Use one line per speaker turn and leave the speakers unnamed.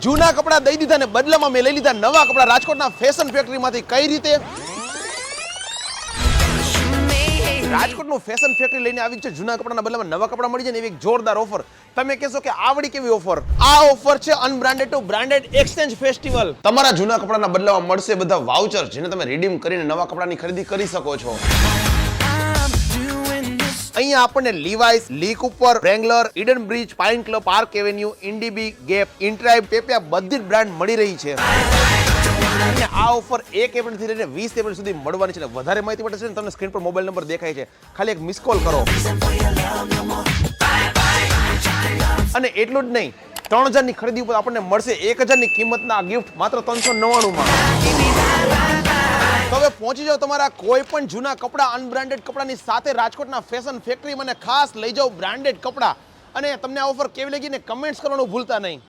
જૂના કપડા દઈ દીધા ને બદલામાં મેં લઈ લીધા નવા કપડા રાજકોટના ફેશન ફેક્ટરીમાંથી. કઈ રીતે? રાજકોટનું ફેશન ફેક્ટરી લઈને આવી છે. જૂના કપડાના બદલામાં નવા કપડા મળી જાય ને એવી એક જોરદાર ઓફર. તમે કહેશો કે આવડી કેવી ઓફર? આ ઓફર છે અનબ્રાન્ડેડ ટુ બ્રાન્ડેડ એક્સચેન્જ ફેસ્ટિવલ. તમારા જૂના કપડાના બદલામાં મળશે બધા વાઉચર, જેને તમે રીડીમ કરીને નવા કપડાની ખરીદી કરી શકો છો. અહીંયા આપણને Levi's, Lee Cooper, Wrangler, Eden Bridge, Pine Club, Park Avenue, ઇન્ડીબી, ગેપ, ઇન્ટ્રાઇબ, પેપિયા બધી જ બ્રાન્ડ મળી રહી છે. આ ઓફર 1 એપ્રિલથી લઈને 20 એપ્રિલ સુધી મળવાની છે. વધારે માહિતી માટે છે ને તમને સ્ક્રીન પર મોબાઈલ નંબર દેખાય છે, ખાલી એક મિસ કોલ કરો. અને એટલું જ નહીં, 3000 ની ખરીદી ઉપર આપણને મળશે 1000 ની કિંમતના ગિફ્ટ માત્ર 399 માં. તો હવે પહોંચી જાઓ તમારા કોઈ પણ જૂના કપડા, અનબ્રાન્ડેડ કપડાની સાથે રાજકોટના ફેશન ફેક્ટરી. મને ખાસ લઈ જાઓ બ્રાન્ડેડ કપડા. અને તમને આ ઓફર કેવી લાગી ને કમેન્ટ્સ કરવાનું ભૂલતા નહીં.